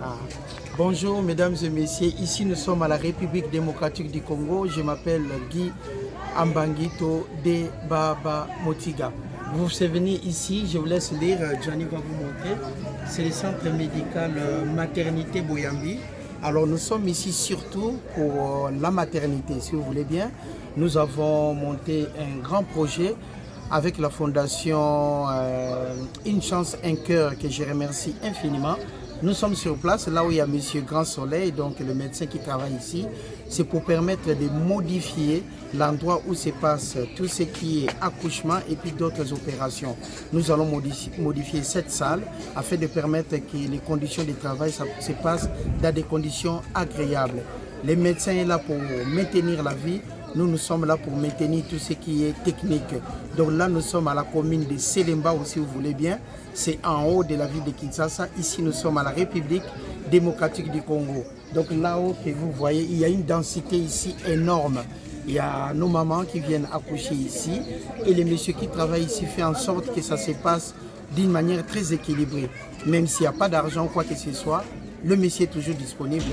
Ah. Bonjour mesdames et messieurs, ici nous sommes à la République démocratique du Congo. Je m'appelle Guy Ambangito de Baba Motiga. Vous venez ici, je vous laisse lire, Johnny va vous montrer. C'est le centre médical maternité Boyambi. Alors nous sommes ici surtout pour la maternité, si vous voulez bien. Nous avons monté un grand projet avec la fondation Une Chance, un Cœur, que je remercie infiniment. Nous sommes sur place, là où il y a M. Grand Soleil, donc le médecin qui travaille ici. C'est pour permettre de modifier l'endroit où se passe tout ce qui est accouchement et puis d'autres opérations. Nous allons modifier cette salle afin de permettre que les conditions de travail se passent dans des conditions agréables. Les médecins sont là pour maintenir la vie. Nous sommes là pour maintenir tout ce qui est technique. Donc là, nous sommes à la commune de Selemba, si vous voulez bien. C'est en haut de la ville de Kinshasa. Ici, nous sommes à la République démocratique du Congo. Donc là-haut que vous voyez, il y a une densité ici énorme. Il y a nos mamans qui viennent accoucher ici. Et les messieurs qui travaillent ici font en sorte que ça se passe d'une manière très équilibrée. Même s'il n'y a pas d'argent ou quoi que ce soit, le monsieur est toujours disponible.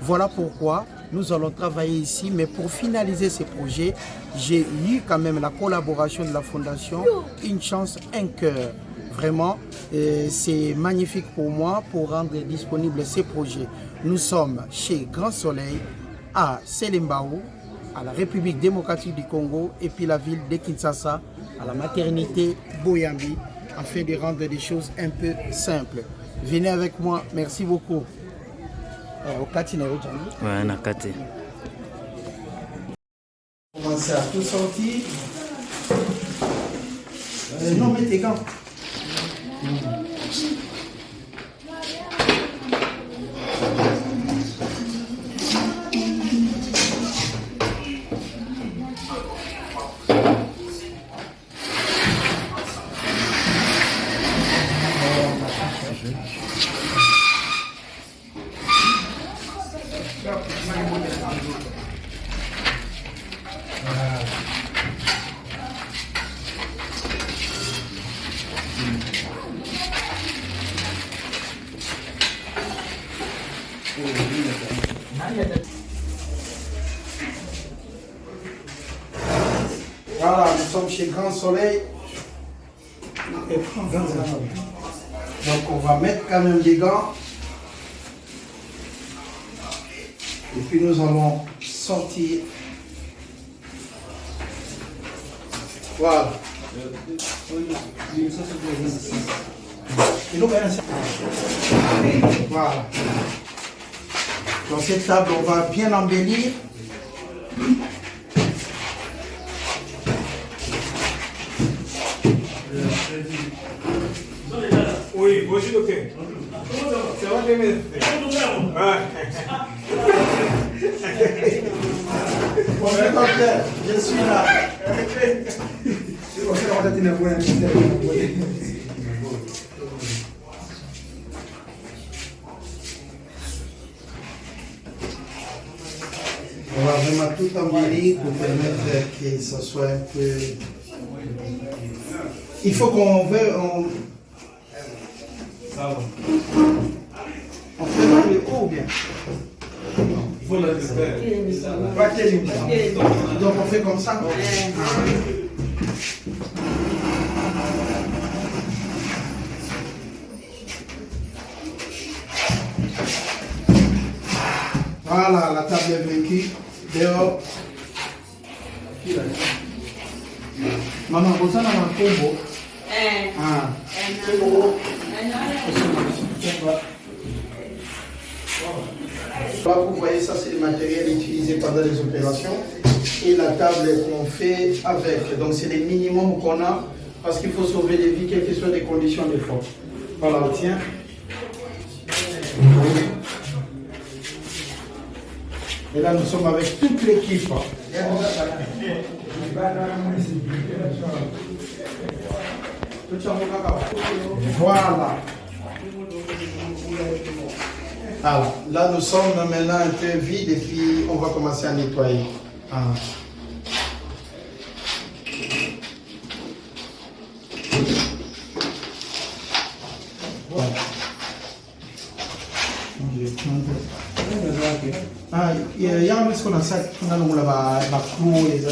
Voilà pourquoi nous allons travailler ici. Mais pour finaliser ce projet, j'ai eu quand même la collaboration de la fondation Une Chance, un Cœur. Vraiment, c'est magnifique pour moi pour rendre disponible ces projets. Nous sommes chez Grand Soleil, à Selembao, à la République démocratique du Congo, et puis la ville de Kinshasa, à la maternité Boyambi, afin de rendre des choses un peu simples. Venez avec moi, merci beaucoup. Ouais, Nakate. Commencez à tout sortir. Non, mets tes gants. Voilà, nous sommes chez Grand Soleil. Donc on va mettre quand même des gants. Et puis nous allons sortir. Voilà. Voilà. Dans cette table, on va bien embellir. Oui, bonjour docteur. Ça va bien? Bonjour docteur, je suis là. On va vraiment tout embellir pour permettre que ça soit un peu... Il faut qu'on veut... On fait dans le haut ou bien? Il faut le faire. Pas quel donc on fait comme ça. Voilà, la table est vaincue. Dehors. Maman, vous en avez un combo. Ah. Là, vous voyez, ça c'est le matériel utilisé pendant les opérations et la table qu'on fait avec. Donc c'est le minimum qu'on a parce qu'il faut sauver des vies, quelles que soient les conditions d'effort. Voilà, tiens. Et là, nous sommes avec toute l'équipe. Voilà. Alors, là, nous sommes maintenant un peu vides et puis on va commencer à nettoyer. Ah. Voilà. Je vais prendre. Ah, il y a un ce qu'on a ça, on a la clou et ça.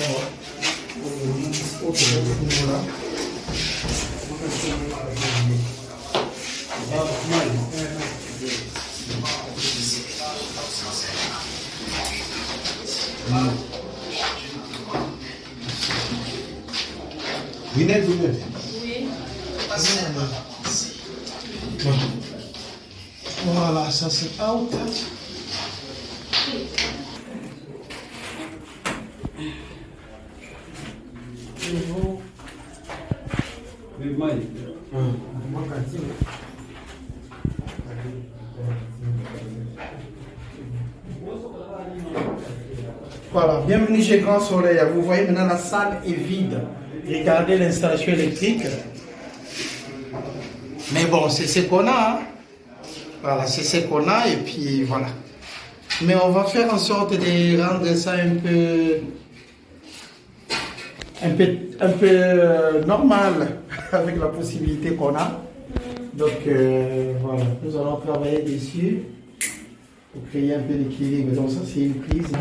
Voilà. Vinette. Oui. Voilà, ça c'est out. Voilà, bienvenue chez Grand Soleil. Vous voyez maintenant la salle est vide. Regardez l'installation électrique. Mais bon, c'est ce qu'on a. Hein. Voilà, c'est ce qu'on a et puis voilà. Mais on va faire en sorte de rendre ça un peu normal avec la possibilité qu'on a. Donc voilà, nous allons travailler dessus pour créer un peu d'équilibre. Donc ça c'est une prise.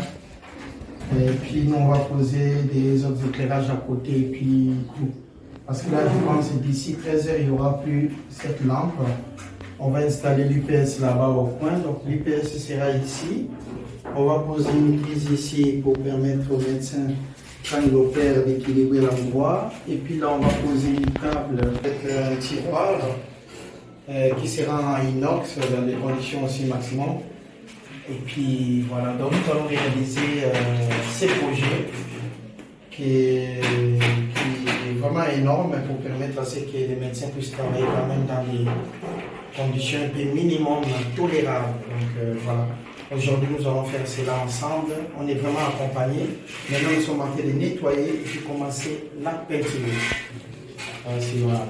Et puis nous on va poser des autres éclairages à côté et puis tout. Parce que là je pense que d'ici 13h il n'y aura plus cette lampe. On va installer l'UPS là-bas au coin. Donc l'UPS sera ici. On va poser une prise ici pour permettre au médecin quand il opère d'équilibrer l'endroit. Et puis là on va poser une table avec un tiroir qui sera en inox dans des conditions aussi maximum. Et puis voilà, donc nous allons réaliser ces projets qui est vraiment énorme pour permettre à ce que les médecins puissent travailler quand même dans des conditions un peu minimum tolérables. Donc voilà, aujourd'hui nous allons faire cela ensemble. On est vraiment accompagnés. Maintenant nous sommes en train de nettoyer et puis commencer la peinture. Voilà.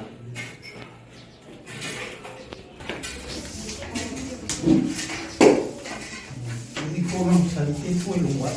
Il faut l'emphalité, il faut le voir.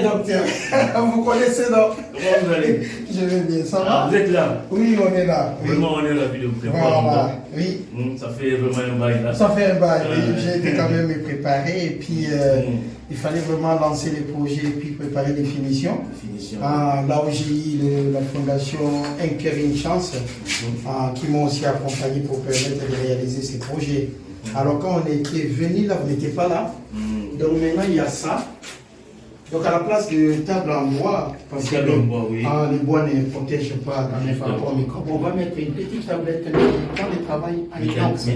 Docteur, vous connaissez donc? Comment vous allez? Je vais bien, ça va? Vous êtes là? Oui, on est là. Oui. Vraiment, on est ravis de vous préparer. Voilà, oui. Ça fait vraiment un bail là. Ça fait un bail, oui. J'ai été quand même préparé et puis il fallait vraiment lancer les projets et puis préparer les finitions. Là où j'ai eu la fondation Un cœur, une chance qui m'ont aussi accompagné pour permettre de réaliser ces projets. Alors quand on était venu là, vous n'étiez pas là. Donc maintenant il y a ça. Donc à la place de table en bois, parce que les bois ne protègent pas par rapport au microbe, on va mettre une petite tablette de temps de travail en inox.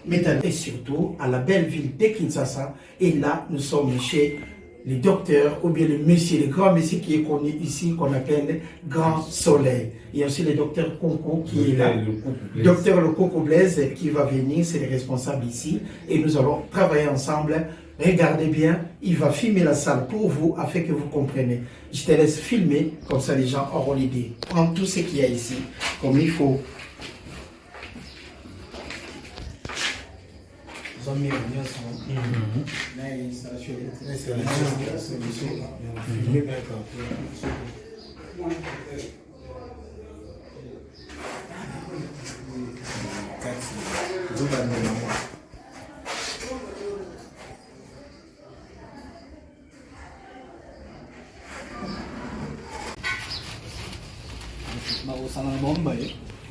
Métallique. Et surtout à la belle ville de Kinshasa. Et là, nous sommes chez les docteurs, ou bien le monsieur, le grand monsieur qui est connu ici, qu'on appelle Grand Soleil. Il y a aussi le docteur Conco qui est là. Docteur Le Coco Blaise qui va venir, c'est le responsable ici. Et nous allons travailler ensemble. Regardez bien, il va filmer la salle pour vous afin que vous compreniez. Je te laisse filmer, comme ça les gens auront l'idée. Prends tout ce qu'il y a ici, comme il faut.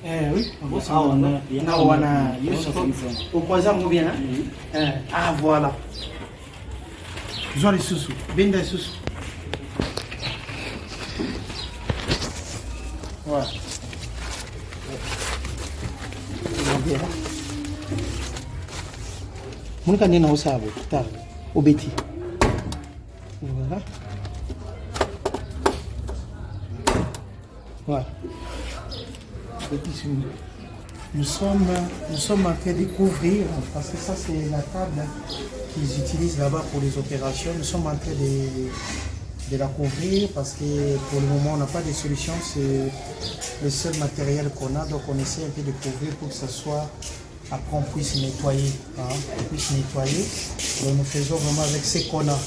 Oui, au croisant ou bien ah voilà. Jean les sous-sous, bien des sous-sous. Voilà. Mon canet n'a pas ça, au bêtis. Voilà. Voilà. Nous sommes en train de couvrir, parce que ça c'est la table qu'ils utilisent là-bas pour les opérations. Nous sommes en train de la couvrir parce que pour le moment on n'a pas de solution, c'est le seul matériel qu'on a, donc on essaie un peu de couvrir pour que ça soit, après on puisse nettoyer. On puisse nettoyer. Donc nous faisons vraiment avec ce qu'on a.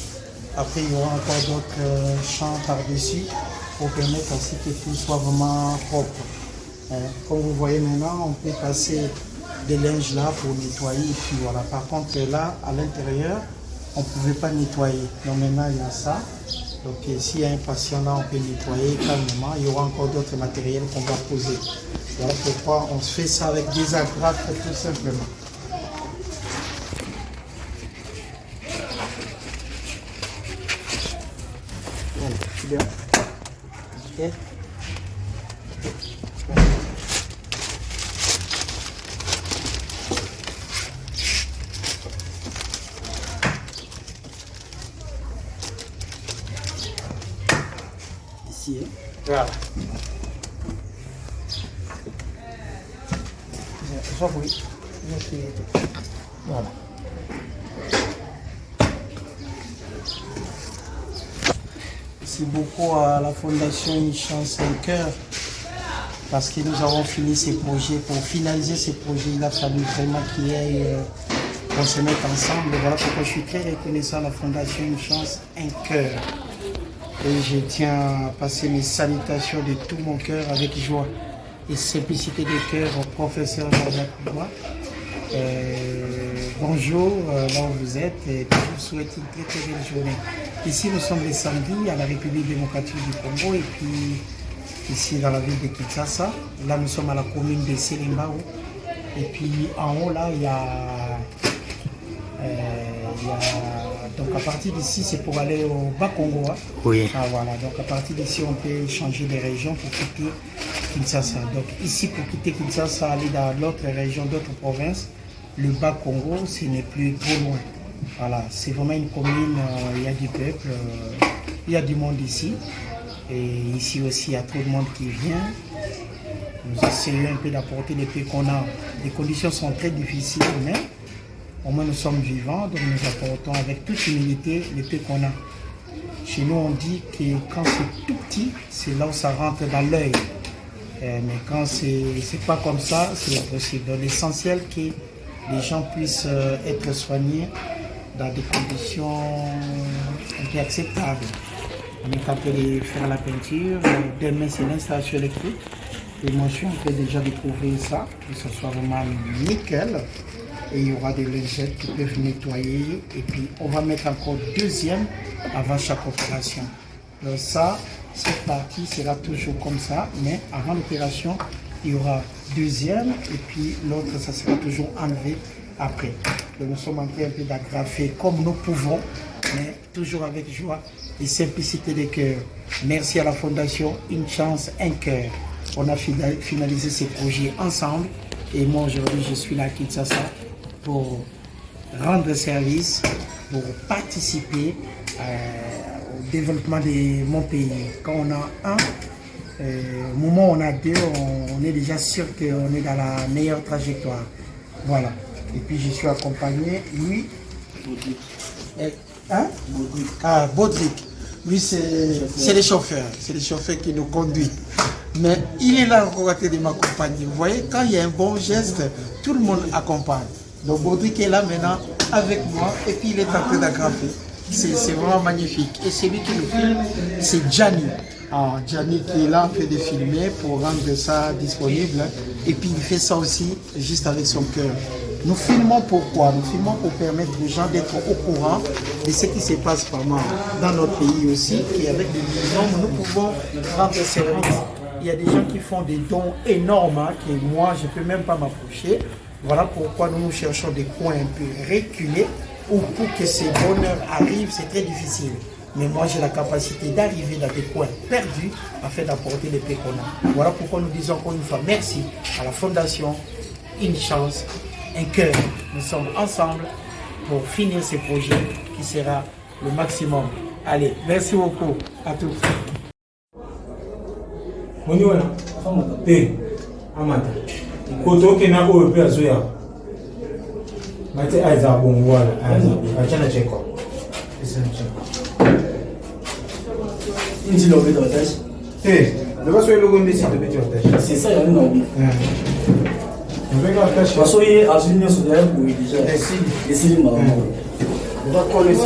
Après il y aura encore d'autres champs par-dessus pour permettre ainsi que tout soit vraiment propre. Comme vous voyez maintenant, on peut passer des linges là pour nettoyer et puis voilà. Par contre là, à l'intérieur, on ne pouvait pas nettoyer. Donc maintenant il y a ça. Donc s'il y a un patient là, on peut nettoyer calmement. Il y aura encore d'autres matériels qu'on va poser. Voilà pourquoi on fait ça avec des agrafes tout simplement. Voilà, c'est bien. Okay. Ici, hein? Voilà. Voilà. Merci beaucoup à la Fondation Une Chance Un Cœur parce que nous avons fini ces projets. Pour finaliser ces projets, il a fallu vraiment qu'on se mette ensemble. Voilà pourquoi je suis très reconnaissant à la Fondation Une Chance Un Cœur. Et je tiens à passer mes salutations de tout mon cœur avec joie et simplicité de cœur au professeur Jean-Jacques Bois. Bonjour, là où vous êtes, et je vous souhaite une très très belle journée. Ici, nous sommes les samedis à la République démocratique du Congo et puis ici dans la ville de Kinshasa. Là, nous sommes à la commune de Selimbao. Et puis en haut, là, il y a donc à partir d'ici, c'est pour aller au Bas-Congo. Hein? Oui. Ah, voilà. Donc à partir d'ici, on peut changer de région pour quitter Kinshasa. Donc ici, pour quitter Kinshasa, aller dans l'autre région, d'autres provinces, le Bas-Congo, ce n'est plus trop loin. Voilà. C'est vraiment une commune, il y a du peuple, il y a du monde ici. Et ici aussi, il y a trop de monde qui vient. Nous essayons un peu d'apporter les paix qu'on a. Les conditions sont très difficiles, mais au moins nous sommes vivants, donc nous apportons avec toute humilité les paix qu'on a. Chez nous, on dit que quand c'est tout petit, c'est là où ça rentre dans l'œil. Mais quand c'est pas comme ça, c'est impossible. Donc l'essentiel, que les gens puissent être soignés dans des conditions un peu acceptables. On est en train de faire la peinture. Demain, c'est l'installation électrique. Et moi, je suis en train déjà de couvrir ça, que ce soit vraiment nickel. Et il y aura des lingettes qui peuvent nettoyer. Et puis, on va mettre encore deuxième avant chaque opération. Donc ça, cette partie sera toujours comme ça. Mais avant l'opération, il y aura deuxième. Et puis, l'autre, ça sera toujours enlevé après. Donc, nous sommes en train un peu d'agrafer comme nous pouvons, mais toujours avec joie et simplicité de cœur. Merci à la Fondation Une Chance Un Cœur. On a finalisé ces projets ensemble. Et moi, aujourd'hui, je suis là à Kinshasa pour rendre service, pour participer au développement de mon pays. Quand on a un, au moment où on a deux, on est déjà sûr qu'on est dans la meilleure trajectoire. Voilà. Et puis je suis accompagné, lui, Baudric. Lui, c'est le chauffeur. C'est le chauffeur qui nous conduit. Mais il est là encore à côté de m'accompagner. Vous voyez, quand il y a un bon geste, tout le monde accompagne. Donc Baudric est là maintenant avec moi et puis il est en train d'agrafer. C'est vraiment magnifique. Et celui qui nous filme, c'est Gianni. Gianni qui est là en train de filmer pour rendre ça disponible. Et puis il fait ça aussi juste avec son cœur. Nous filmons pourquoi? Nous filmons pour permettre aux gens d'être au courant de ce qui se passe vraiment dans notre pays aussi. Et avec des millions, nous pouvons rendre service. Il y a des gens qui font des dons énormes, hein, que moi, je ne peux même pas m'approcher. Voilà pourquoi nous cherchons des coins un peu reculés où pour que ces bonheurs arrivent, c'est très difficile. Mais moi, j'ai la capacité d'arriver dans des coins perdus afin d'apporter les paix qu'on a. Voilà pourquoi nous disons encore une fois merci à la Fondation Une Chance Un Cœur. Nous sommes ensemble pour finir ce projet qui sera le maximum. Allez, merci beaucoup à tous. amata koto kena oyo pe azoya mate aiza bongo wala achana cheko isana cheko Inti lo vedo adesso. Dove sono le condizioni di petto adesso? Si sai no. Non vengo a Ma so io a signo su del cui dice. Sì. E si ma. Da quale sì.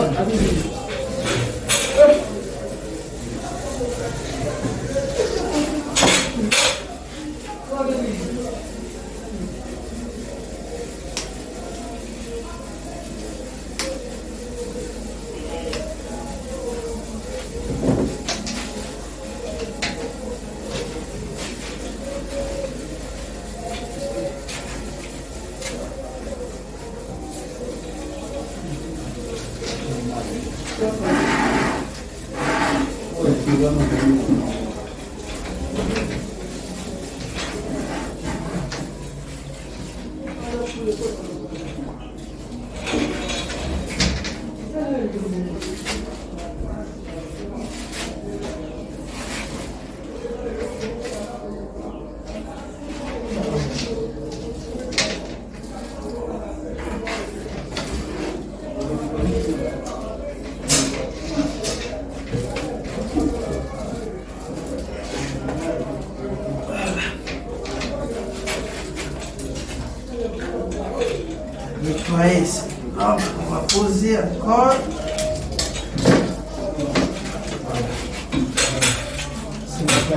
Nettoyer ça. Hop, on va poser encore.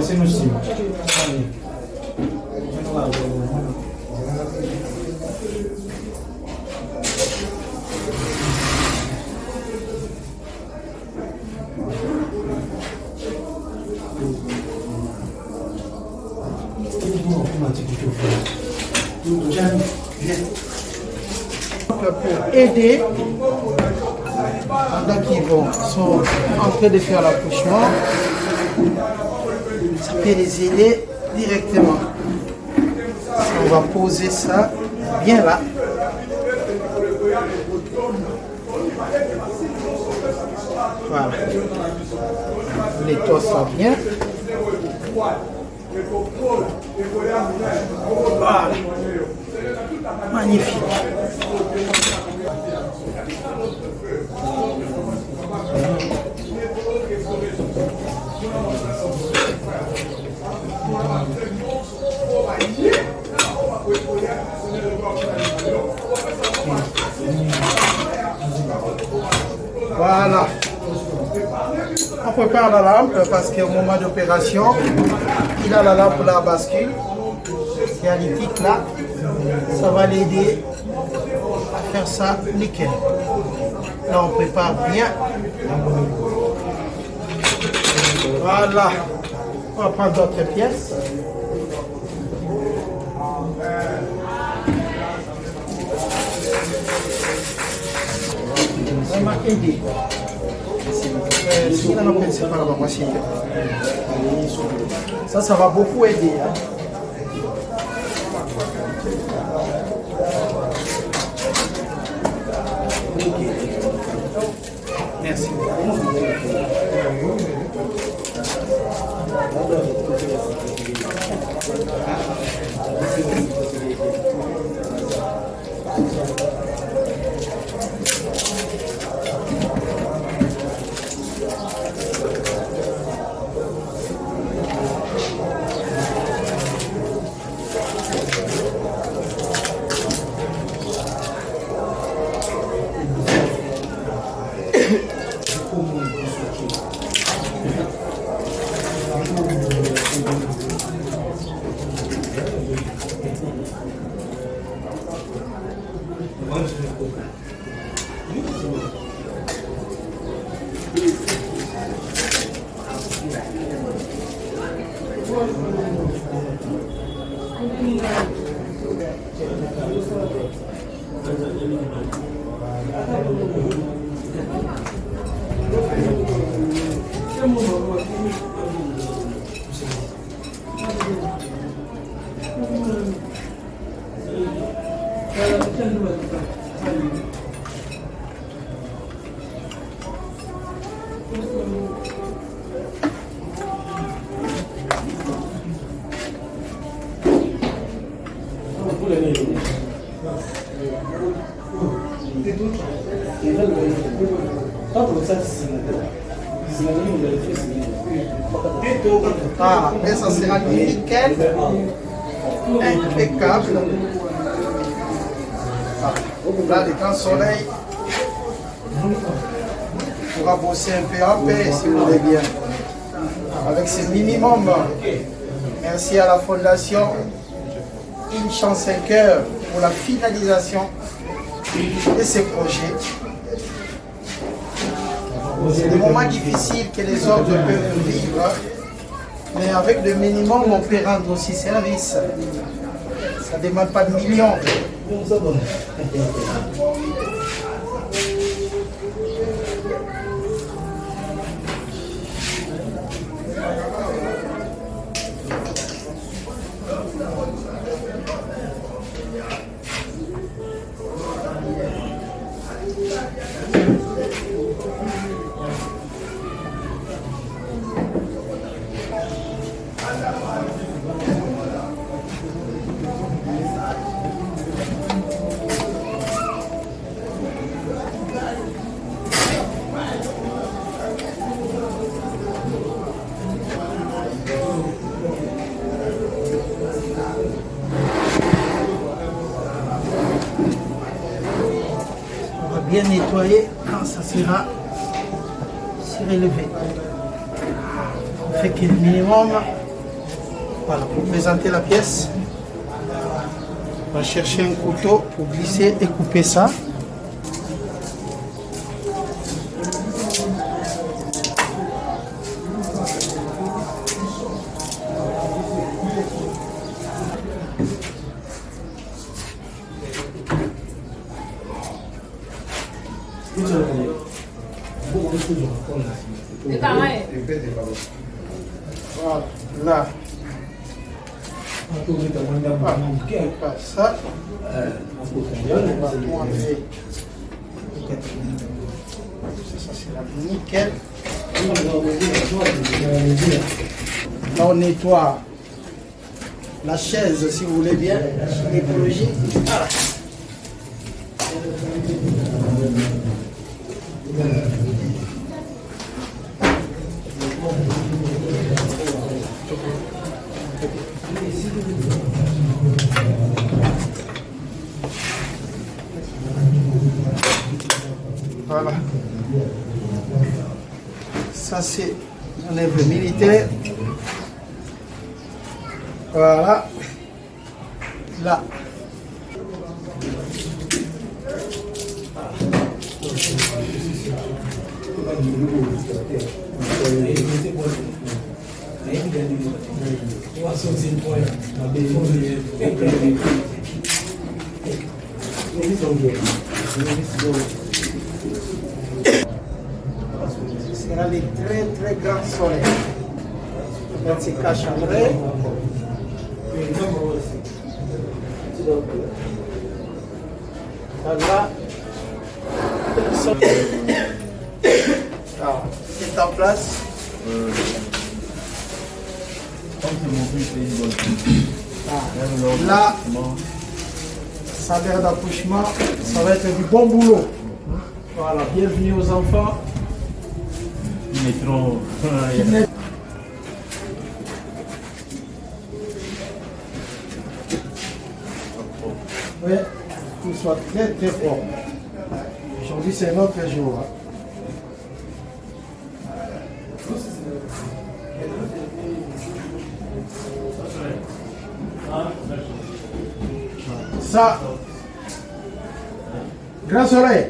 C'est nous aussi. Pour aider pendant qu'ils sont en train de faire l'accouchement, ça peut les aider directement. On va poser ça bien là. Voilà. On nettoie ça bien. Voilà. Magnifique. Voilà. On prépare la lampe parce qu'au moment d'opération, il a la lampe pour la bascule. C'est un liquide là. Ça va l'aider à faire ça nickel. Là, on prépare bien. Voilà. On va prendre d'autres pièces. Vraiment aider. Ça va beaucoup aider. Hein. Merci. Ah, et ça sera nickel, impeccable. Ah, là, le grand soleil pourra bosser un peu en paix si vous voulez bien. Avec ce minimum, merci à la Fondation Inch'An 5 heures pour la finalisation de ces projets. C'est des moments difficiles que les autres peuvent vivre, mais avec le minimum, on peut rendre aussi service. Ça ne demande pas de millions. Bien nettoyé quand ça sera surélevé. On fait qu'il y ait le minimum. Voilà, pour présenter la pièce, on va chercher un couteau pour glisser et couper ça. Voilà, là. Ça, ça c'est nickel. Là on nettoie la chaise si vous voulez bien, l'écologie. Voilà. Ça c'est un œuvre militaire. Voilà. Là. Ce sera les très très grands soleils. On se cache après. Voilà. Alors, c'est en place. Là, ça a l'air d'accouchement, ça va être du bon boulot. Voilà, bienvenue aux enfants. Oui, qu'il soit très très fort. Aujourd'hui c'est notre jour. Hein. Ça, grand soleil,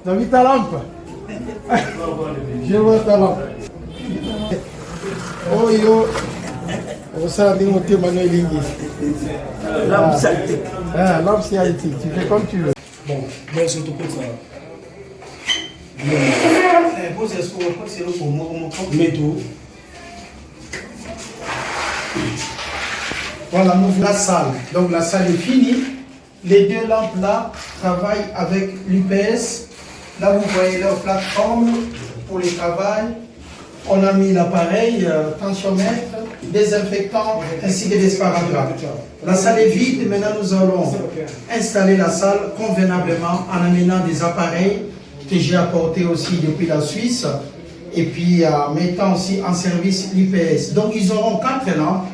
t'as vu ta lampe? Je vois ta lampe. Oh yo, on s'en dit monter Manuel Lingui. Lampe sciatique. Ah, lampe sciatique, tu fais comme tu veux. Bon, mais c'est tout pour ça. Mais tout. Voilà, nous la salle. Donc la salle est finie. Les deux lampes là travaillent avec l'UPS. Là, vous voyez leur plateforme pour les travail. On a mis l'appareil tensiomètre. désinfectants ainsi que des sparadraps. La salle est vide, maintenant nous allons installer la salle convenablement en amenant des appareils que j'ai apportés aussi depuis la Suisse et puis mettant aussi en service l'UPS. Donc ils auront 4 lampes.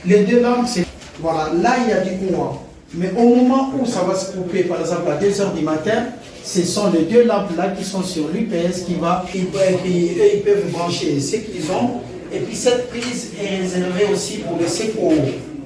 Les 2 lampes, c'est... Voilà, là il y a du courant. Mais au moment où ça va se couper, par exemple à 2 h du matin, ce sont les 2 lampes là qui sont sur l'UPS qui va, ils peuvent brancher ce qu'ils ont. Et puis cette prise est réservée aussi pour le secours.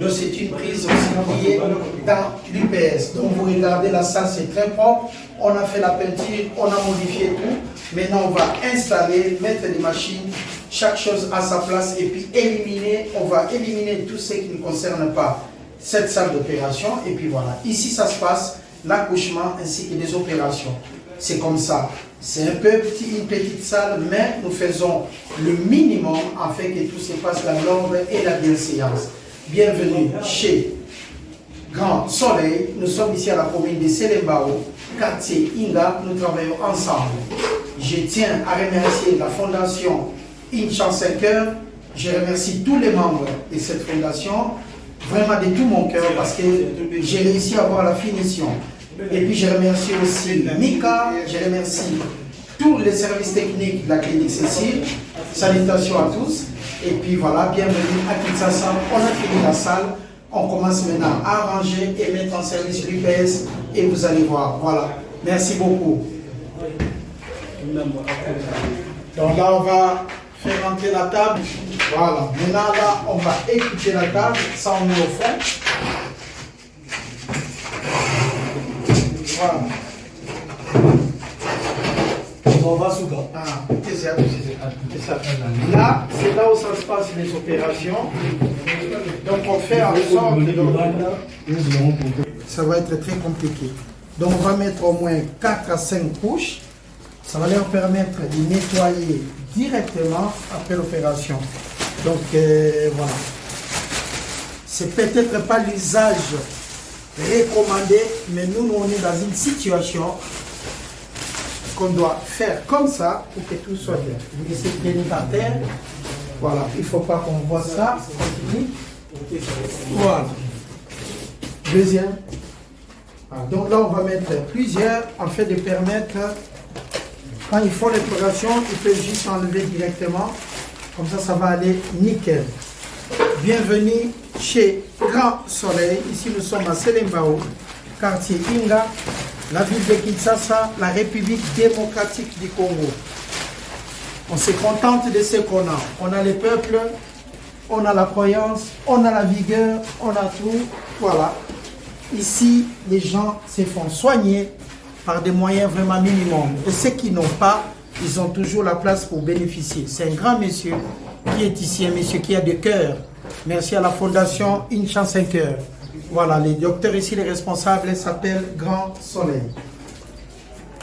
Donc c'est une prise aussi qui est dans l'UPS. Donc vous regardez la salle, c'est très propre. On a fait la peinture, on a modifié tout. Maintenant on va installer, mettre les machines, chaque chose à sa place et puis éliminer, on va éliminer tout ce qui ne concerne pas cette salle d'opération. Et puis voilà, ici ça se passe, l'accouchement ainsi que les opérations. C'est comme ça. C'est un peu une petite salle, mais nous faisons le minimum afin que tout se passe dans l'ordre et la bienséance. Bienvenue chez Grand Soleil. Nous sommes ici à la commune de Selembao, quartier Inga. Nous travaillons ensemble. Je tiens à remercier la fondation Une Chance 5 Heures. Je remercie tous les membres de cette fondation, vraiment de tout mon cœur, parce que j'ai réussi à avoir la finition. Et puis je remercie aussi Mika, je remercie tous les services techniques de la clinique Cécile. Salutations à tous. Et puis voilà, bienvenue à Kinshasa. On a fini la salle. On commence maintenant à arranger et mettre en service l'UPS. Et vous allez voir. Voilà. Merci beaucoup. Donc là, on va faire rentrer la table. Voilà. Maintenant, là, on va équiper la table. Ça, on met au fond. Voilà. On va sous gars. Là, c'est là où ça se passe les opérations. Donc on fait en sorte que ça va être très compliqué. Donc on va mettre au moins 4 à 5 couches. Ça va leur permettre de nettoyer directement après l'opération. Donc voilà. C'est peut-être pas l'usage recommandé, mais nous on est dans une situation qu'on doit faire comme ça pour que tout soit bien. Vous laissez le pied par terre. Voilà, il ne faut pas qu'on voit ça. Voilà. Deuxième. Voilà. Donc là, on va mettre plusieurs en fait de permettre, quand ils font l'opération, ils peuvent juste enlever directement. Comme ça, ça va aller nickel. Bienvenue chez Grand Soleil. Ici, nous sommes à Selembao, quartier Inga, la ville de Kinshasa, la République démocratique du Congo. On se contente de ce qu'on a. On a les peuples, on a la croyance, on a la vigueur, on a tout. Voilà. Ici, les gens se font soigner par des moyens vraiment minimums. Et ceux qui n'ont pas, ils ont toujours la place pour bénéficier. C'est un grand monsieur qui est ici, un monsieur qui a de cœur. Merci à la fondation Une Chance 5 Heures. Voilà, les docteurs ici, les responsables, s'appellent Grand Soleil.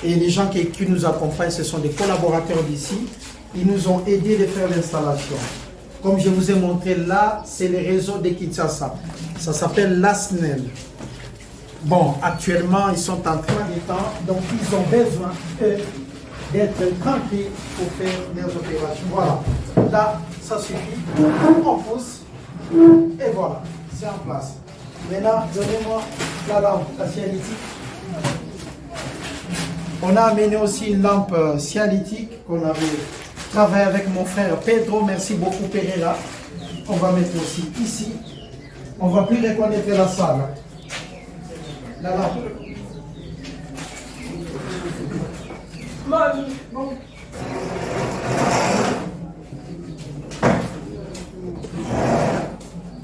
Et les gens qui nous accompagnent, ce sont des collaborateurs d'ici. Ils nous ont aidés de faire l'installation. Comme je vous ai montré là, c'est le réseau de Kinshasa. Ça s'appelle l'ASNEL. Bon, actuellement, ils sont en train de temps, donc ils ont besoin d'être tranquilles pour faire leurs opérations. Voilà, là, ça suffit. On pousse, et voilà, c'est en place. Maintenant, donnez-moi la lampe, la cialytique. On a amené aussi une lampe cialytique qu'on avait travaillé avec mon frère Pedro. Merci beaucoup, Pereira. On va mettre aussi ici. On ne va plus reconnaître la salle. La lampe.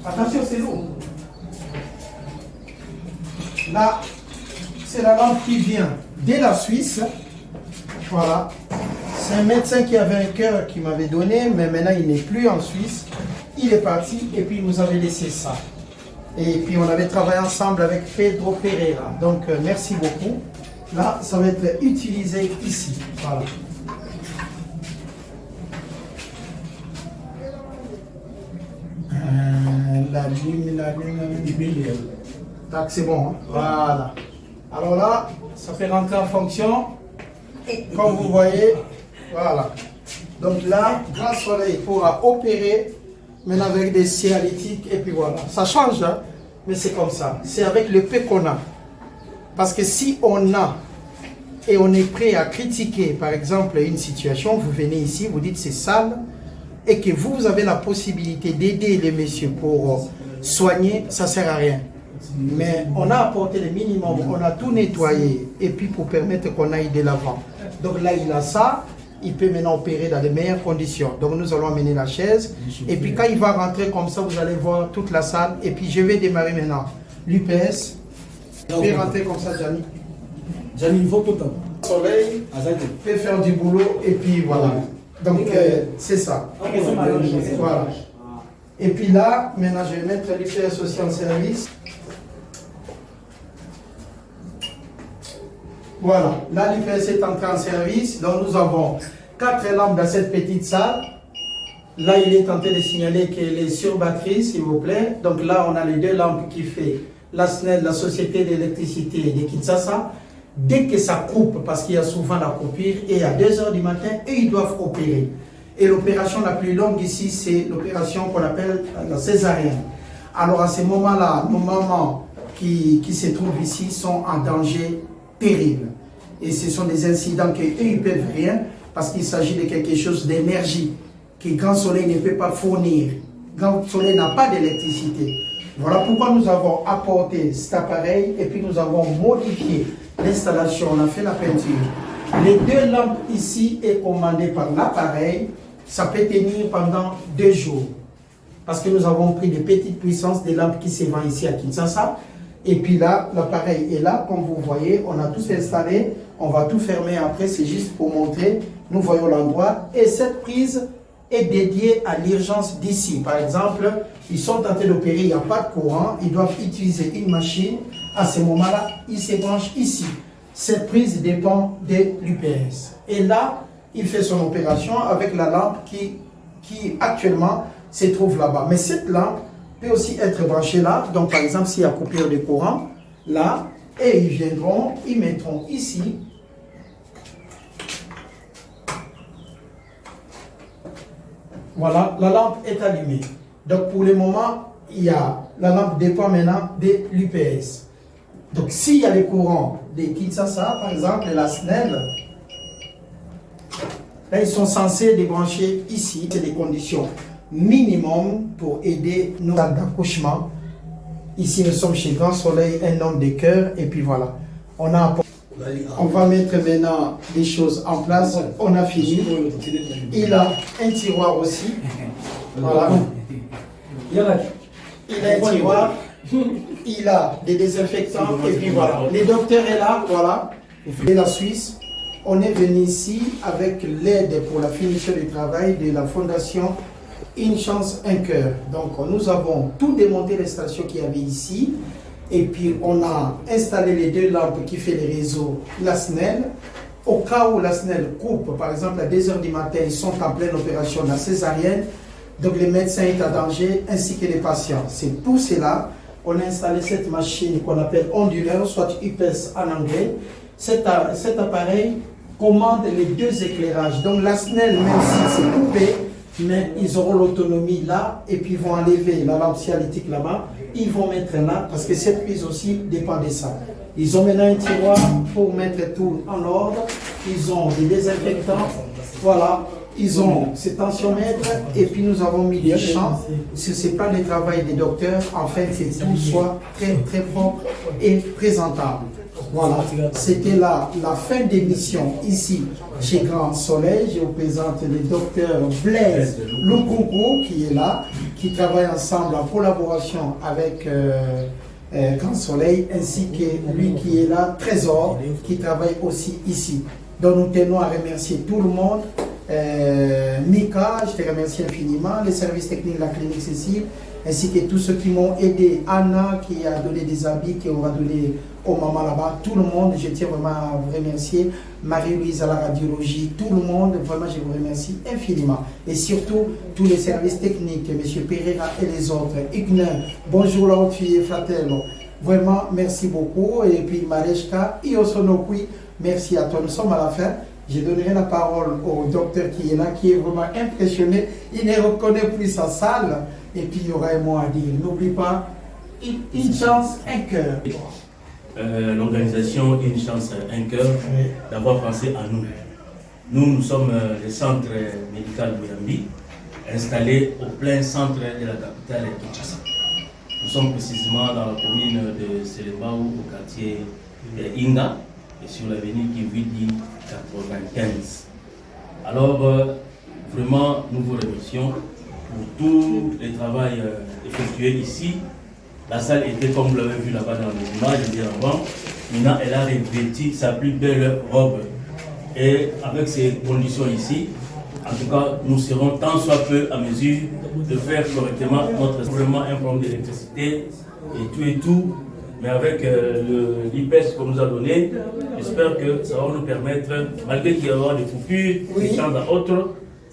Attention, c'est lourd. Là, c'est la lampe qui vient de la Suisse. Voilà. C'est un médecin qui avait un cœur qui m'avait donné, mais maintenant il n'est plus en Suisse. Il est parti et puis il nous avait laissé ça. Et puis on avait travaillé ensemble avec Pedro Pereira. Donc merci beaucoup. Là, ça va être utilisé ici. Voilà. La lumière. Tac, c'est bon. Hein? Voilà. Alors là, ça fait rentrer en fonction. Comme vous voyez, voilà. Donc là, Grand Soleil pourra opérer maintenant avec des cialytiques, et puis voilà. Ça change, hein, mais c'est comme ça. C'est avec le peu qu'on a. Parce que si on a, et on est prêt à critiquer, par exemple, une situation, vous venez ici, vous dites c'est sale, et que vous avez la possibilité d'aider les messieurs pour soigner, ça ne sert à rien. Mais on a apporté le minimum, on a tout nettoyé, et puis pour permettre qu'on aille de l'avant. Donc là, il a ça, il peut maintenant opérer dans les meilleures conditions. Donc nous allons amener la chaise, et puis quand il va rentrer comme ça, vous allez voir toute la salle, et puis je vais démarrer maintenant l'UPS. Je vais rentrer comme ça, Gianni. Gianni, il faut tout le temps. Soleil, peut faire du boulot, et puis voilà. Donc c'est ça. Voilà. Et puis là, maintenant je vais mettre l'UPS aussi en service. Voilà, là l'UPS est entré en service, donc nous avons 4 lampes dans cette petite salle. Là, il est tenté de signaler qu'elle est sur batterie, s'il vous plaît. Donc là, on a les 2 lampes qui fait la SNEL, la Société d'électricité de Kinshasa. Dès que ça coupe, parce qu'il y a souvent la coupure, et à 2 h du matin, et ils doivent opérer. Et l'opération la plus longue ici, c'est l'opération qu'on appelle la césarienne. Alors à ce moment-là, nos mamans qui se trouvent ici sont en danger terrible. Et ce sont des incidents qu'eux, ils ne peuvent rien, parce qu'il s'agit de quelque chose d'énergie que Grand Soleil ne peut pas fournir. Grand Soleil n'a pas d'électricité. Voilà pourquoi nous avons apporté cet appareil et puis nous avons modifié l'installation, on a fait la peinture. Les 2 lampes ici est commandé par l'appareil, ça peut tenir pendant 2 jours. Parce que nous avons pris des petites puissances, des lampes qui se vendent ici à Kinshasa. Et puis là, l'appareil est là, comme vous voyez, on a tout installé, on va tout fermer après, c'est juste pour montrer, nous voyons l'endroit. Et cette prise est dédiée à l'urgence d'ici. Par exemple, ils sont tentés d'opérer, il n'y a pas de courant, ils doivent utiliser une machine. À ce moment-là, ils se branchent ici. Cette prise dépend de l'UPS. Et là, il fait son opération avec la lampe qui actuellement se trouve là-bas. Mais cette lampe peut aussi être branchée là. Donc, par exemple, s'il y a coupure de courant, là, et ils viendront, ils mettront ici. Voilà, la lampe est allumée. Donc, pour le moment, la lampe dépend maintenant de l'UPS. Donc, s'il y a le courant de Kinshasa, par exemple, la SNEL, là, ils sont censés débrancher ici. C'est des conditions minimum pour aider nos salles d'accouchement. Ici, nous sommes chez Grand Soleil, un homme de cœur, et puis voilà. On va mettre maintenant des choses en place. On a fini. Il a un tiroir aussi. Voilà. Il a un tiroir. Il a des désinfectants, et puis voilà. Le docteur est là, voilà. Et la Suisse, on est venu ici avec l'aide pour la finition du travail de la fondation Une Chance, un Cœur. Donc nous avons tout démonté les stations qu'il y avait ici, et puis on a installé les 2 lampes qui fait les réseaux, la SNEL. Au cas où la SNEL coupe, par exemple à 2 h du matin, ils sont en pleine opération de la césarienne, donc les médecins sont en danger ainsi que les patients. C'est pour cela on a installé cette machine qu'on appelle onduleur, soit UPS en anglais. Cet appareil commande les 2 éclairages. Donc la SNEL, même si c'est coupé, mais ils auront l'autonomie là, et puis ils vont enlever la lampe cialytique là-bas, ils vont mettre là, parce que cette prise aussi dépend de ça. Ils ont maintenant un tiroir pour mettre tout en ordre, ils ont des désinfectants, voilà, ils ont ces tensiomètres, et puis nous avons mis des champs sur ces plans de travail des docteurs, afin que tout soit très très propre et présentable. Voilà, c'était la fin d'émission ici chez Grand Soleil. Je vous présente le docteur Blaise Lukunku qui est là, qui travaille ensemble en collaboration avec Grand Soleil, ainsi que lui qui est là, Trésor, qui travaille aussi ici. Donc nous tenons à remercier tout le monde. Mika, je te remercie infiniment, les services techniques de la clinique Cécile, ainsi que tous ceux qui m'ont aidé, Anna qui a donné des habits, qui aura donné aux mamans là-bas, tout le monde, je tiens vraiment à vous remercier, Marie-Louise à la radiologie, tout le monde, vraiment je vous remercie infiniment. Et surtout, tous les services techniques, M. Pereira et les autres, Ignan, bonjour la haute fille Fratello, vraiment merci beaucoup, et puis Mareshka, Iosonokui, merci à toi, nous sommes à la fin. Je donnerai la parole au docteur qui est là, qui est vraiment impressionné. Il ne reconnaît plus sa salle. Et puis il y aura un mot à dire. N'oublie pas, une chance, un cœur. L'organisation Une chance, un cœur, d'avoir pensé à nous. Nous sommes le centre médical Bouyambi, installé au plein centre de la capitale Kinshasa. Nous sommes précisément dans la commune de Selembao, au quartier Inga, et sur l'avenue Kividi 95. Alors, vraiment, nous vous remercions pour tout le travail effectué ici. La salle était, comme vous l'avez vu là-bas dans les images, je disais avant, Mina, elle a revêtu sa plus belle robe. Et avec ces conditions ici, en tout cas, nous serons tant soit peu à mesure de faire correctement notre vraiment un problème d'électricité et tout. Mais avec l'IPES qu'on nous a donné, j'espère que ça va nous permettre, malgré qu'il y aura des coupures de temps à autre,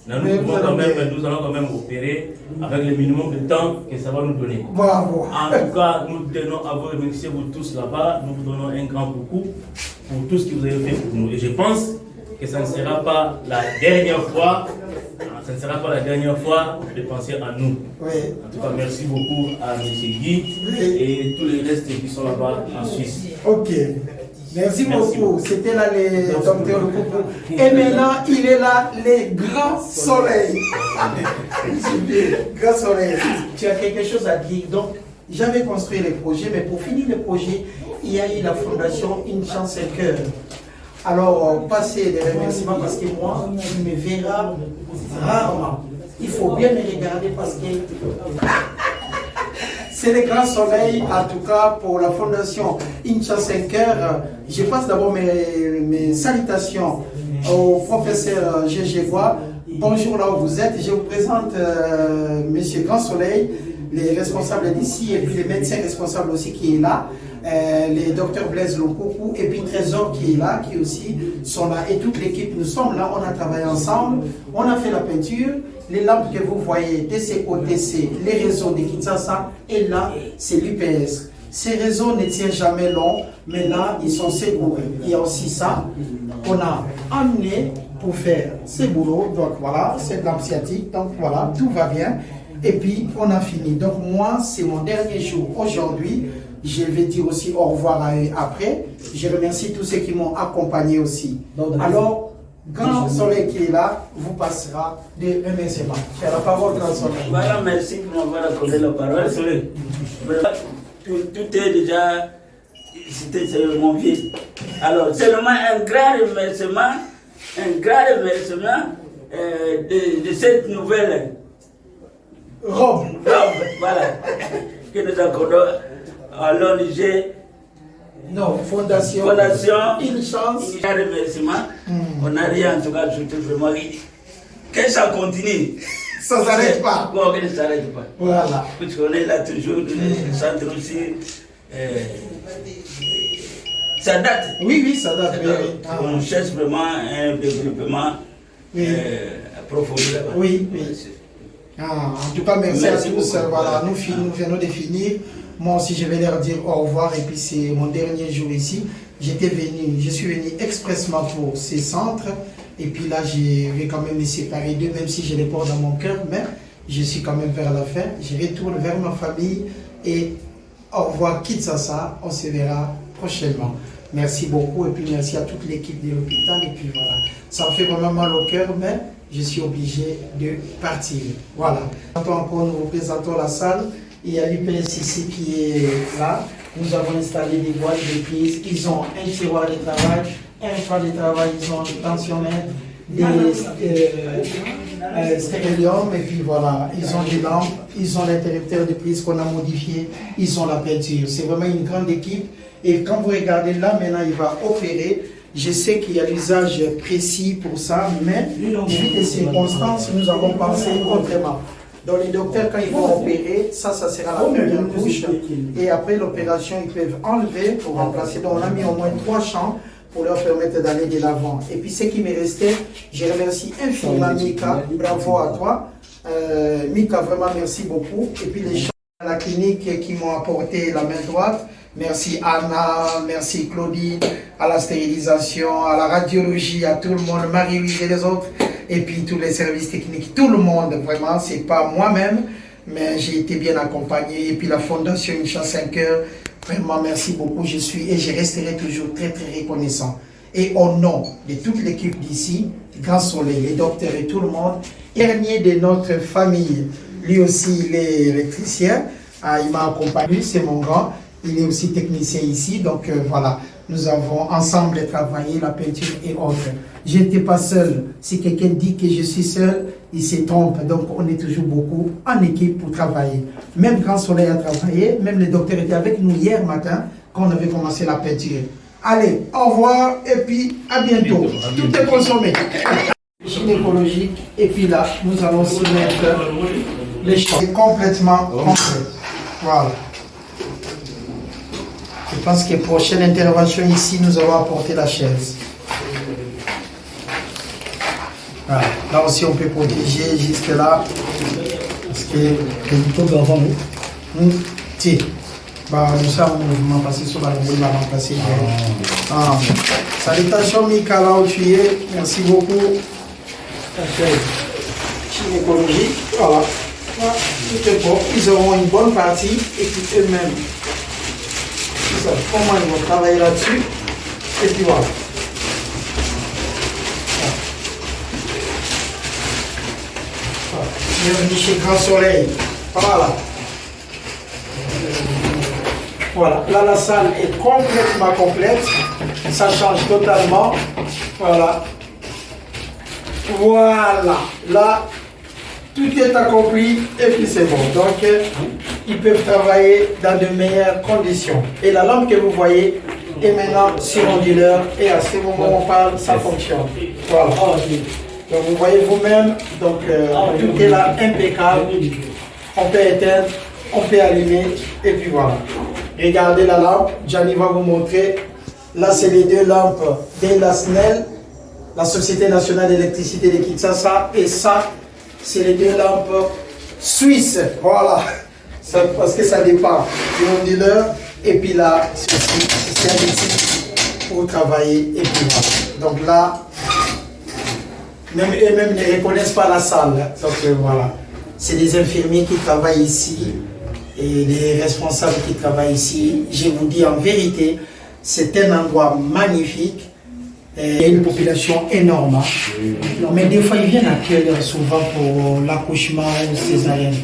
nous allons quand même opérer avec le minimum de temps que ça va nous donner. Bravo. En tout cas, nous tenons à vous remercier vous tous là-bas. Nous vous donnons un grand coucou pour tout ce que vous avez fait pour nous. Et je pense que ça ne sera pas la dernière fois. Ça ne sera pas la dernière fois de penser à nous. Oui. En tout cas, merci beaucoup à M. Guy et tous les restes qui sont là-bas en Suisse. Ok. Merci beaucoup. C'était là les docteurs de Coucou. Et maintenant, il est là, les grands soleils. Grand soleil. Tu as quelque chose à dire. Donc, j'avais construit les projets, mais pour finir le projet, il y a eu la fondation Une chance et cœur. Alors, passez des remerciements parce que moi, tu me verras rarement. Il faut bien me regarder parce que c'est le grand soleil, en tout cas, pour la fondation Une chance et cœur. Je passe d'abord mes salutations au professeur Gégé Bois. Bonjour là où vous êtes. Je vous présente Monsieur Grand Soleil, les responsables d'ici et puis les médecins responsables aussi qui est là. Les docteurs Blaise Lonkoukou et puis Trésor qui est là, qui aussi sont là. Et toute l'équipe, nous sommes là, on a travaillé ensemble, on a fait la peinture. Les lampes que vous voyez, TCOTC, les réseaux de Kinshasa, et là, c'est l'UPS. Ces réseaux ne tiennent jamais long, mais là, ils sont secourus. Il y a aussi ça qu'on a amené pour faire ces boulots. Donc voilà, c'est de lampe sciatique, donc voilà, tout va bien. Et puis, on a fini. Donc moi, c'est mon dernier jour aujourd'hui. Je vais dire aussi au revoir à eux après. Je remercie tous ceux qui m'ont accompagné aussi. Alors, Grand Soleil qui est là, vous passera des remerciements. Tu as la parole, Grand Soleil. Voilà, merci pour m'avoir accordé la parole. Tout est déjà cité, c'est mon vieux. Alors, seulement un grand remerciement de cette nouvelle robe. Voilà, que nous accordons à l'ONG. Non, Fondation Une chance. Un remerciement. On n'a rien en tout cas, je vraiment. Que ça continue. Ça ne s'arrête pas. Bon, que ça ne s'arrête pas. Voilà. Puisqu'on est là toujours, le centre aussi. Ça date. Oui, ça date. On cherche vraiment un développement approfondi là-bas. Oui. En tout cas, merci à tous. Voilà, nous venons de finir. Moi aussi, je vais leur dire au revoir. Et puis, c'est mon dernier jour ici. Je suis venu expressement pour ces centres. Et puis là, je vais quand même me séparer d'eux, même si je les porte dans mon cœur. Mais je suis quand même vers la fin. Je retourne vers ma famille. Et au revoir, Kinshasa. On se verra prochainement. Merci beaucoup. Et puis, merci à toute l'équipe de l'hôpital. Et puis voilà. Ça me fait vraiment mal au cœur, mais je suis obligé de partir. Voilà. Encore, nous vous présentons la salle. Il y a l'UPS ici qui est là. Nous avons installé des boîtes de prises. Ils ont un tiroir de travail, un choix de travail. Ils ont des tensiomètres, des stéréliums. Et puis voilà, ils ont des lampes. Ils ont l'interrupteur de prise qu'on a modifié. Ils ont la peinture. C'est vraiment une grande équipe. Et quand vous regardez là, maintenant, il va opérer. Je sais qu'il y a l'usage précis pour ça, mais vu les circonstances, nous avons pensé autrement. Donc les docteurs, quand ils vont opérer, ça sera la première couche. Et après l'opération, ils peuvent enlever pour remplacer. Donc on a mis au moins 3 champs pour leur permettre d'aller de l'avant. Et puis ce qui m'est resté, je remercie infiniment Mika. Bravo à toi. Mika, vraiment merci beaucoup. Et puis les gens à la clinique qui m'ont apporté la main droite, Merci Anna, merci Claudine, à la stérilisation, à la radiologie, à tout le monde, Marie-Louise et les autres, et puis tous les services techniques, tout le monde, vraiment, c'est pas moi-même, mais j'ai été bien accompagné, et puis la Fondation Incha 5 heures, vraiment merci beaucoup, je suis et je resterai toujours très très reconnaissant. Et au nom de toute l'équipe d'ici, Grand Soleil, les docteurs et tout le monde, dernier de notre famille, lui aussi il est électricien, il m'a accompagné, c'est mon grand, il est aussi technicien ici, donc voilà, nous avons ensemble travaillé la peinture et autres. Je n'étais pas seul, si quelqu'un dit que je suis seul, il se trompe, donc on est toujours beaucoup en équipe pour travailler. Même Grand Soleil a travaillé, même les docteurs étaient avec nous hier matin quand on avait commencé la peinture. Allez, au revoir et puis à bientôt. Tout est consommé. Gynécologique et puis là, nous allons s'y mettre les choses. C'est complètement complet. Voilà. Je pense que prochaine intervention ici, nous allons apporter la chaise. Voilà. Là aussi, on peut protéger jusque là. Parce que le tout devant nous. Tiens. Bah, nous sommes en mouvement parce que souvent on va remplacer. Salutations Mika là où tu es. Merci beaucoup. Gynécologie. Voilà. Tout est bon. Ils auront une bonne partie et puis eux-mêmes. Comment ils vont travailler là-dessus. Et puis voilà. Bienvenue chez Grand Soleil. Voilà. Voilà, là la salle est complètement complète, ça change totalement, voilà, voilà, là tout est accompli et puis c'est bon, donc ils peuvent travailler dans de meilleures conditions. Et la lampe que vous voyez est maintenant sur onduleur et à ce moment où on parle, ça fonctionne, voilà. Donc vous voyez vous-même, donc tout est là impeccable, on peut éteindre, on peut allumer et puis voilà. Regardez la lampe, Gianni va vous montrer. Là, c'est les deux lampes d'Elasnel, la Société nationale d'électricité de Kinshasa. Et ça, c'est les deux lampes suisses. Voilà. Ça, parce que ça dépend du onduleur. Et puis là, ceci, c'est un outil pour travailler. Et puis voilà. Donc là, même eux-mêmes ne reconnaissent pas la salle. Donc voilà. C'est des infirmiers qui travaillent ici. Et les responsables qui travaillent ici, je vous dis en vérité, c'est un endroit magnifique. Il y a une population énorme. Mais des fois, ils viennent à quelle heure souvent pour l'accouchement ou césarienne?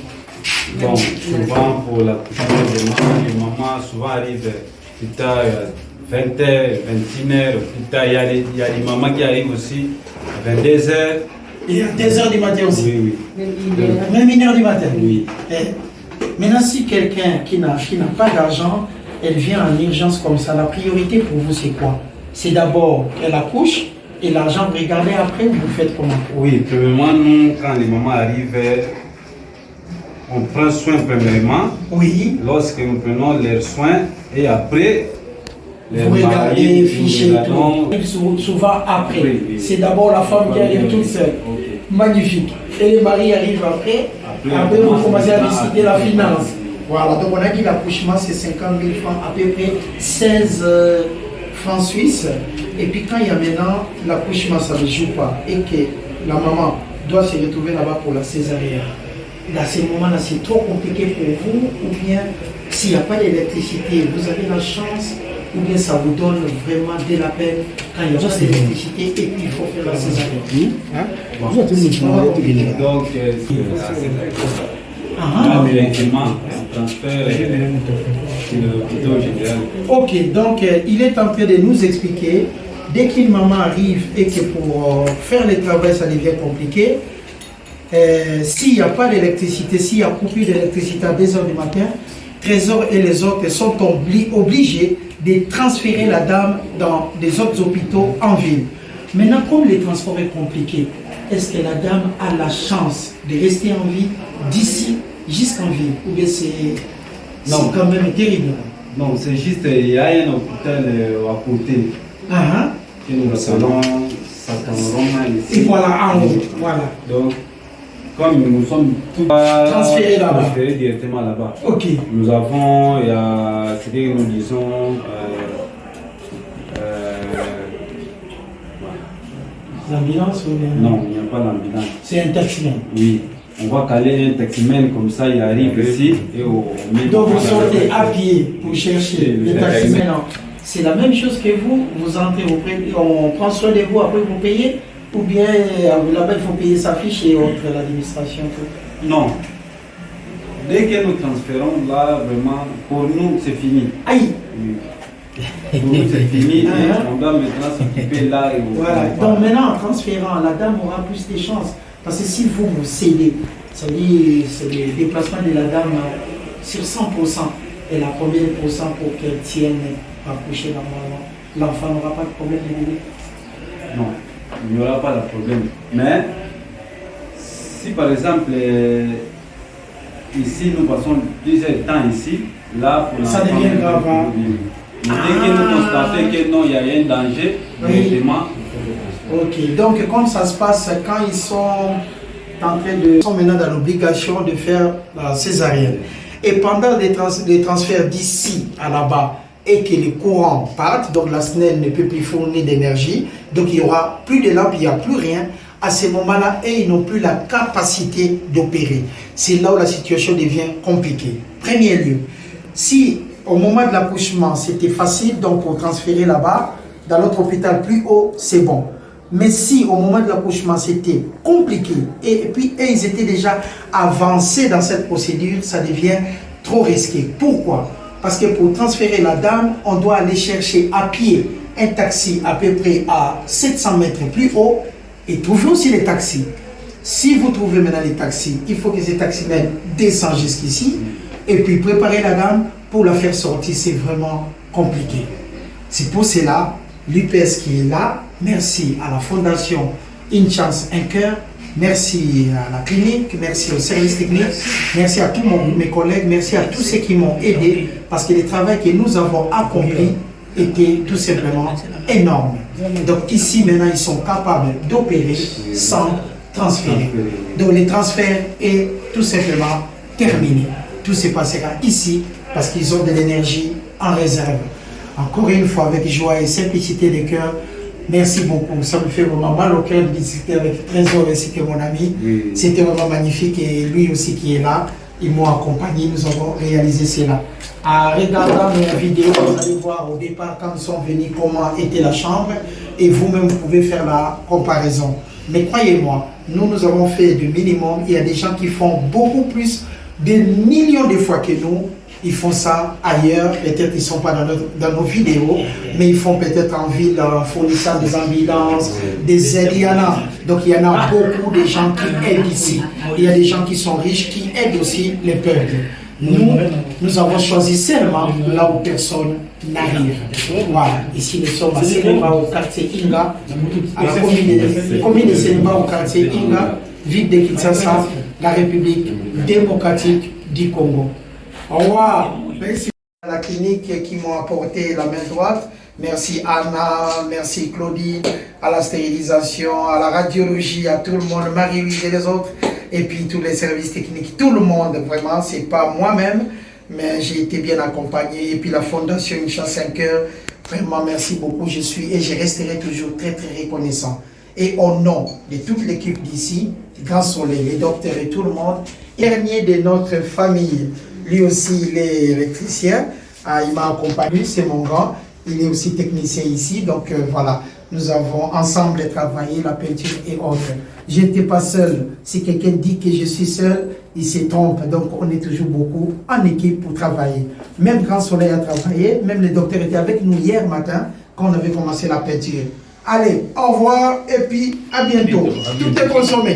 Bon, souvent pour l'accouchement des mamans, souvent arrivent plus tard, 20h, 21h, plus tard, il y a des mamans qui arrivent aussi à 22h. Et à 2h du matin aussi? Oui, oui. Même 1h du matin? Oui. Maintenant, si quelqu'un qui n'a pas d'argent, elle vient en urgence comme ça, la priorité pour vous, c'est quoi? C'est d'abord qu'elle accouche et l'argent, vous regardez après, vous faites comment? Oui, premièrement, nous, quand les mamans arrivent, on prend soin premièrement. Oui. Lorsque nous prenons leurs soins et après, vous regardez, fichez tout. Souvent après. Oui, oui. C'est d'abord la femme qui arrive toute seule. Okay. Magnifique. Et les maris arrivent après. Après, vous commencez à discuter la finance. Voilà, donc on a dit l'accouchement c'est 50 000 francs, à peu près 16 francs suisses. Et puis quand il y a maintenant l'accouchement, ça ne joue pas. Et que la maman doit se retrouver là-bas pour la césarienne. Dans ces moments-là, c'est trop compliqué pour vous, ou bien s'il n'y a pas d'électricité, vous avez la chance, ou bien ça vous donne vraiment de la peine quand il n'y a pas d'électricité et puis il faut faire la césarienne. Donc, directement, on transfère sur l'hôpital général. Ok, donc il est en train de nous expliquer, dès qu'une maman arrive et que pour faire le travail ça devient compliqué, s'il n'y a pas d'électricité, s'il y a coupure d'électricité à 2h du matin, Trésor et les autres sont obligés de transférer la dame dans des autres hôpitaux en ville. Maintenant, comme le transport est compliqué, est-ce que la dame a la chance de rester en vie d'ici jusqu'en ville? Ou bien c'est quand même terrible? Non, c'est juste, il y a un hôpital à côté. Que nous appelons Sakamoroma ici. Et voilà, en haut, voilà. Donc, comme nous sommes tous Transférés là-bas. transférés directement là-bas. Ok. Nous avons, il y a, c'est que nous disons, L'ambulance ou bien... non, il n'y a pas l'ambulance. C'est un taximan. Oui, on va caler un taximan comme ça, il arrive ici et on met. Donc vous sortez à pied pour chercher le taximan. C'est la même chose que vous, vous entrez, on prend soin de vous, après vous payez, ou bien là-bas il faut payer sa fiche et autres, l'administration. Non. Dès que nous transférons, là, vraiment, pour nous, c'est fini. Aïe! Oui. Pour nous, c'est fini et on doit maintenant s'occuper là et Voilà. Donc maintenant, en transférant, la dame aura plus de chances. Parce que si vous vous cédez, c'est-à-dire c'est le déplacement de la dame sur 100%, elle a combien de pourcents pour qu'elle tienne à coucher normalement? L'enfant n'aura pas de problème de bébé? Non, il n'y aura pas de problème. Mais si par exemple, ici nous passons plusieurs temps ici, là pour ça devient grave. Dès que nous constatons que non, il y a un danger, directement. Ok, donc comme ça se passe quand ils sont en train de... Ils sont maintenant dans l'obligation de faire la césarienne. Et pendant les transferts d'ici à là-bas, et que les courants partent, donc la SNEL ne peut plus fournir d'énergie, donc il n'y aura plus de lampes, il n'y a plus rien. À ce moment-là, et ils n'ont plus la capacité d'opérer. C'est là où la situation devient compliquée. Premier lieu, si au moment de l'accouchement, c'était facile, donc pour transférer là-bas, dans l'autre hôpital plus haut, c'est bon. Mais si au moment de l'accouchement, c'était compliqué, et puis ils étaient déjà avancés dans cette procédure, ça devient trop risqué. Pourquoi? Parce que pour transférer la dame, on doit aller chercher à pied un taxi à peu près à 700 mètres plus haut et trouver aussi les taxis. Si vous trouvez maintenant les taxis, il faut que ces taximens descendent jusqu'ici et puis préparer la dame pour la faire sortir, c'est vraiment compliqué. C'est pour cela, l'UPS qui est là, merci à la Fondation Une Chance, Un Cœur, merci à la clinique, merci au service technique, merci à tous mes collègues, merci à tous ceux qui m'ont aidé parce que le travail que nous avons accompli était tout simplement énorme. Donc ici maintenant ils sont capables d'opérer sans transférer. Donc le transfert est tout simplement terminé. Tout se passera ici parce qu'ils ont de l'énergie en réserve. Encore une fois avec joie et simplicité de cœur. Merci beaucoup, ça me fait vraiment mal au cœur de discuter avec Trésor ainsi que mon ami. Oui. C'était vraiment magnifique et lui aussi qui est là, ils m'ont accompagné, nous avons réalisé cela. En regardant nos vidéos, vous allez voir au départ quand nous sommes venus comment était la chambre et vous-même vous pouvez faire la comparaison. Mais croyez-moi, nous avons fait du minimum, il y a des gens qui font beaucoup plus, des millions de fois que nous. Ils font ça ailleurs, peut-être ils ne sont pas dans nos vidéos, mais ils font peut-être en ville en fournissant des ambulances, des aides, il y en a. Donc il y en a beaucoup de gens qui aident ici. Il y a des gens qui sont riches qui aident aussi les peuples. Nous avons choisi seulement là où personne n'arrive. Voilà, ici nous sommes à Sénéba au quartier Inga, à la commune de Sénéba au quartier Inga, ville de Kinshasa, la République démocratique du Congo. Au revoir. Merci à la clinique qui m'ont apporté la main droite. Merci Anna, merci Claudine, à la stérilisation, à la radiologie, à tout le monde, Marie-Louise et les autres, et puis tous les services techniques, tout le monde, vraiment, c'est pas moi-même, mais j'ai été bien accompagné, et puis la Fondation Une Chance, Un Cœur, vraiment merci beaucoup, je suis et je resterai toujours très très reconnaissant. Et au nom de toute l'équipe d'ici, Grand Soleil, les docteurs et tout le monde, dernier de notre famille, lui aussi il est électricien, il m'a accompagné, c'est mon grand, il est aussi technicien ici, donc voilà, nous avons ensemble travaillé la peinture et autres. Je n'étais pas seul, si quelqu'un dit que je suis seul, il se trompe, donc on est toujours beaucoup en équipe pour travailler. Même Grand Soleil a travaillé, même le docteur était avec nous hier matin, quand on avait commencé la peinture. Allez, au revoir et puis à bientôt. Tout est consommé.